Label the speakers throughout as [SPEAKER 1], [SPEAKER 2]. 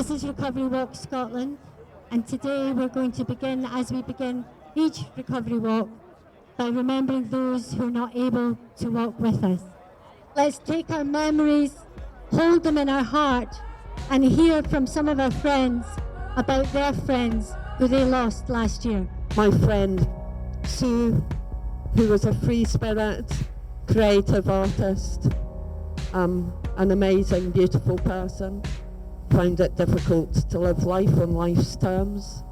[SPEAKER 1] This is Recovery Walk Scotland, and today we're going to begin, as we begin each Recovery Walk, by remembering those who are not able to walk with us. Let's take our memories, hold them in our heart, and hear from some of our friends about their friends who they lost last year.
[SPEAKER 2] My friend Sue, who was a free spirit, creative artist, an amazing, beautiful person, found it difficult to live life on life's terms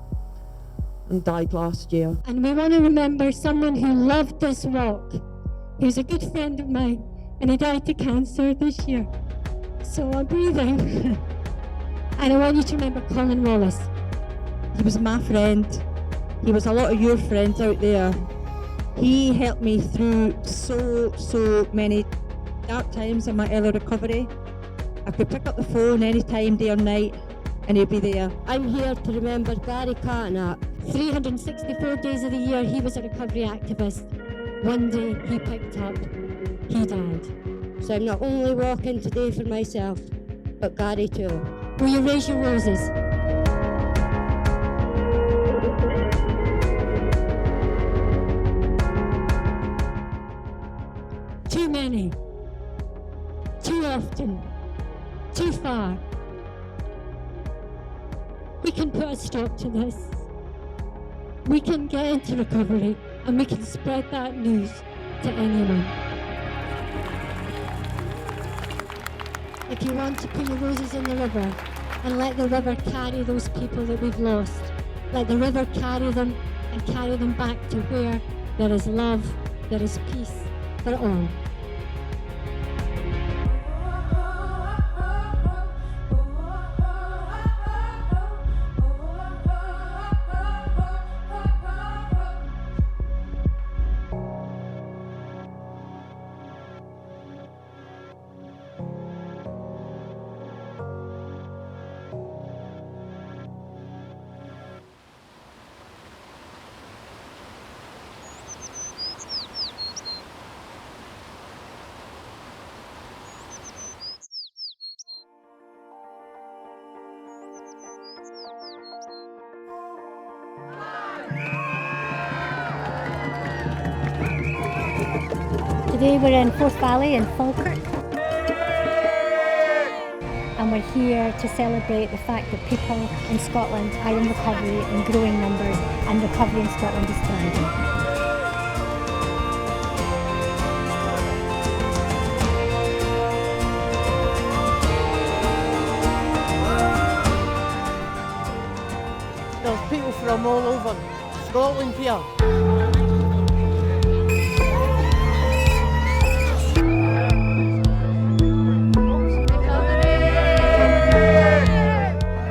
[SPEAKER 2] and died last year.
[SPEAKER 1] And we want to remember someone who loved this walk. He was a good friend of mine, and he died to cancer this year. So I'm breathing. And I want you to remember Colin Wallace.
[SPEAKER 3] He was my friend. He was a lot of your friends out there. He helped me through so many dark times in my early recovery. I could pick up the phone any time, day or night, and he'd be there.
[SPEAKER 2] I'm here to remember Gary Catnap.
[SPEAKER 1] 364 days of the year he was a recovery activist. One day he picked up, he died.
[SPEAKER 2] So I'm not only walking today for myself, but Gary too.
[SPEAKER 1] Will you raise your roses? Too many, too often, too far. We can put a stop to this. We can get into recovery and we can spread that news to anyone. If you want to put your roses in the river and let the river carry those people that we've lost, let the river carry them and carry them back to where there is love, there is peace for all. Today we're in Forth Valley in Falkirk, and we're here to celebrate the fact that people in Scotland are in recovery in growing numbers, and recovery in Scotland is thriving.
[SPEAKER 4] There's people from all over Scotland here.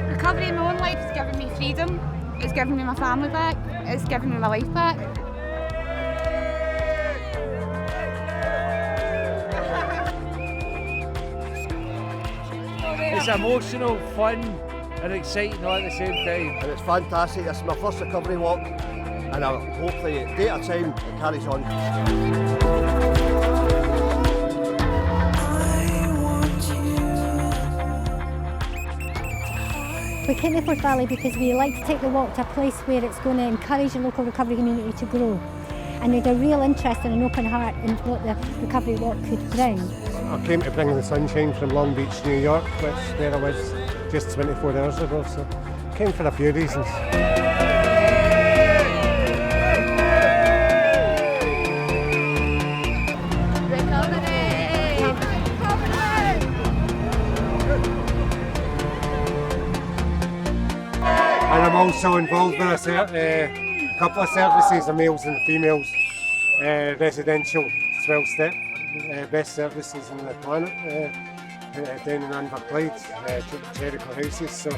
[SPEAKER 5] Recovery in my own life has given me freedom, it's given me my family back, it's given me my life back.
[SPEAKER 6] It's emotional, fun and exciting all at the same time.
[SPEAKER 7] And it's fantastic. This is my first recovery walk, and hopefully at day at a time it carries on.
[SPEAKER 1] We came to Forth Valley because we like to take the walk to a place where it's going to encourage the local recovery community to grow. And we had a real interest and an open heart in what the recovery walk could bring.
[SPEAKER 8] I came to bring the sunshine from Long Beach, New York, which where I was just 24 hours ago, so I came for a few reasons. And I'm also involved with a couple of services, the males and females, residential 12-step, best services in the planet, down in Inverclyde, Jericho Houses, so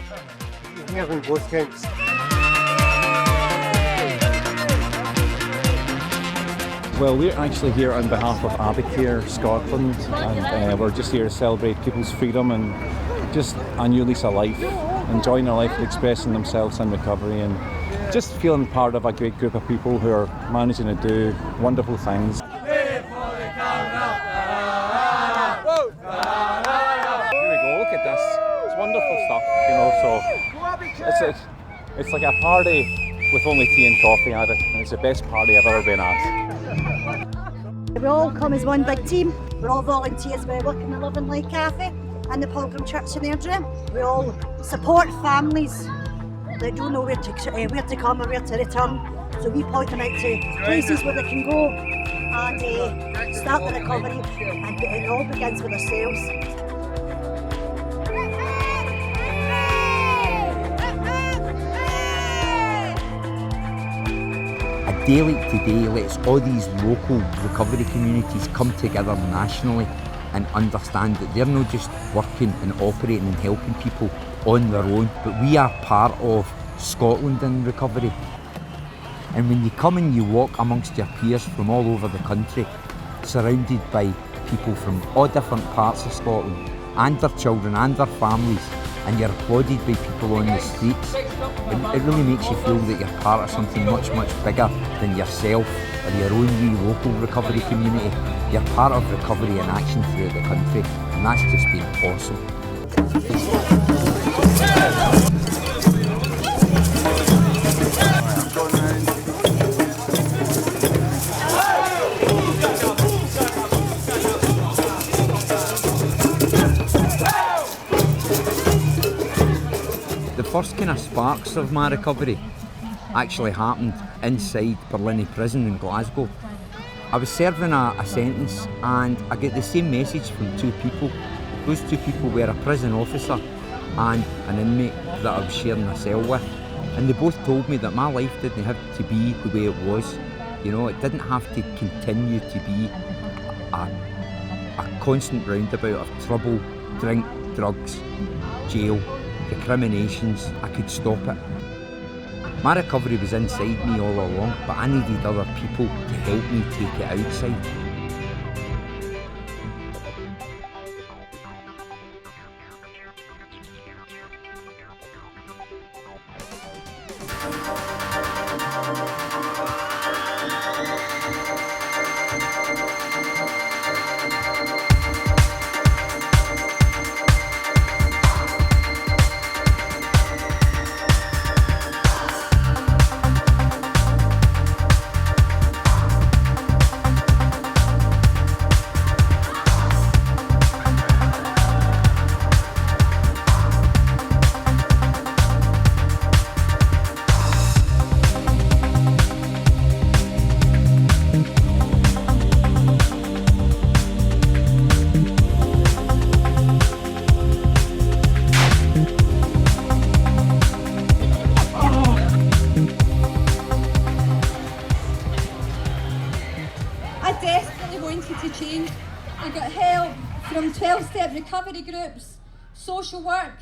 [SPEAKER 8] we're in both camps.
[SPEAKER 9] Well, we're actually here on behalf of Abacare Scotland, and we're just here to celebrate people's freedom and just a new lease of life, enjoying their life and expressing themselves in recovery, and just feeling part of a great group of people who are managing to do wonderful things.
[SPEAKER 6] Here we go, look at this, it's wonderful stuff, you know, so
[SPEAKER 9] it's like a party with only tea and coffee at it, and it's the best party I've ever been at.
[SPEAKER 10] We all come as one big team. We're all volunteers. We work in the Love and Light Cafe and the Pilgrim Church in Airdrie. We all support families that don't know where to come or where to return. So we point them out to places where they can go and start the recovery. And it all begins with ourselves.
[SPEAKER 11] A day like today lets all these local recovery communities come together nationally and understand that they're not just working and operating and helping people on their own, but we are part of Scotland in recovery. And when you come and you walk amongst your peers from all over the country, surrounded by people from all different parts of Scotland, and their children and their families, and you're applauded by people on the streets, it really makes you feel that you're part of something much, much bigger than yourself or your own wee local recovery community. You're part of recovery in action throughout the country, and that's just been awesome. The first kind of sparks of my recovery actually happened inside Barlinnie Prison in Glasgow. I was serving a sentence and I get the same message from two people. Those two people were a prison officer and an inmate that I was sharing a cell with. And they both told me that my life didn't have to be the way it was. You know, it didn't have to continue to be a constant roundabout of trouble, drink, drugs, jail, recriminations. I could stop it. My recovery was inside me all along, but I needed other people to help me take it outside.
[SPEAKER 12] I got help from 12-step recovery groups, social work.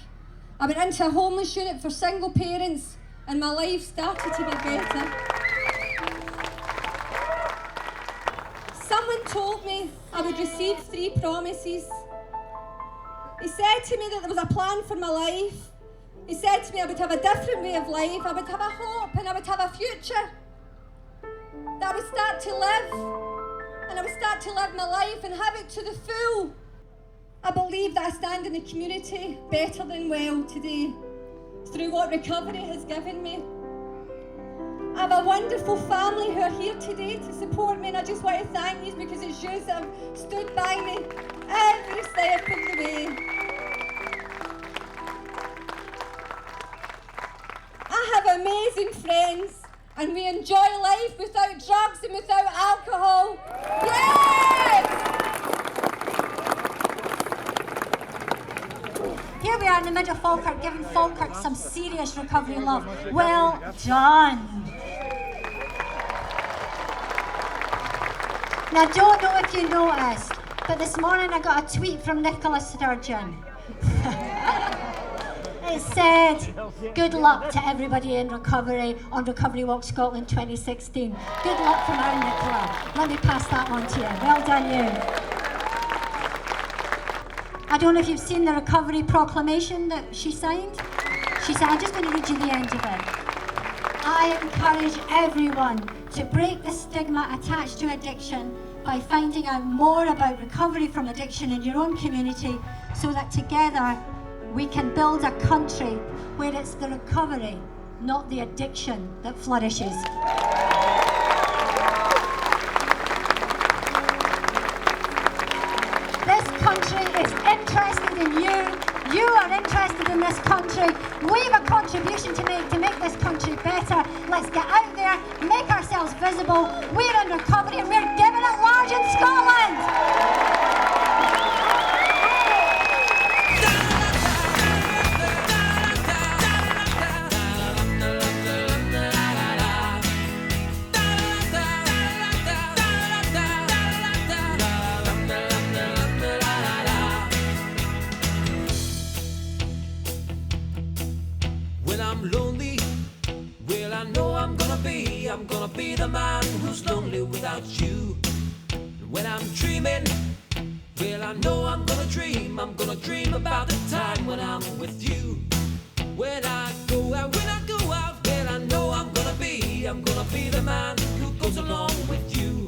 [SPEAKER 12] I went into a homeless unit for single parents and my life started to get better. Someone told me I would receive 3 promises. He said to me that there was a plan for my life. He said to me I would have a different way of life, I would have a hope and I would have a future. That I would start to live. And I would start to live my life and have it to the full. I believe that I stand in the community better than well today through what recovery has given me. I have a wonderful family who are here today to support me, and I just want to thank you because it's you that have stood by me every step of the way. I have amazing friends. And we enjoy life without drugs and without alcohol. Yes!
[SPEAKER 1] Here we are in the middle of Falkirk, giving Falkirk some serious recovery love. Well done. Now, I don't know if you noticed, but this morning I got a tweet from Nicola Sturgeon. It said, good luck to everybody in recovery on Recovery Walk Scotland 2016. Good luck from our Nicola. Let me pass that on to you. Well done, you. I don't know if you've seen the recovery proclamation that she signed. She said, I'm just going to read you the end of it. I encourage everyone to break the stigma attached to addiction by finding out more about recovery from addiction in your own community so that together
[SPEAKER 10] we can build a country where it's the recovery, not the addiction, that flourishes. This country is interested in you. You are interested in this country. We have a contribution to make this country better. Let's get out there, make ourselves visible. We're in recovery and we're giving it large in Scotland.
[SPEAKER 13] When I'm lonely, well, I know I'm gonna be the man who's lonely without you. When I'm dreaming, well, I know I'm gonna dream about the time when I'm with you. When I go out, well, I know I'm gonna be the man who goes along with you.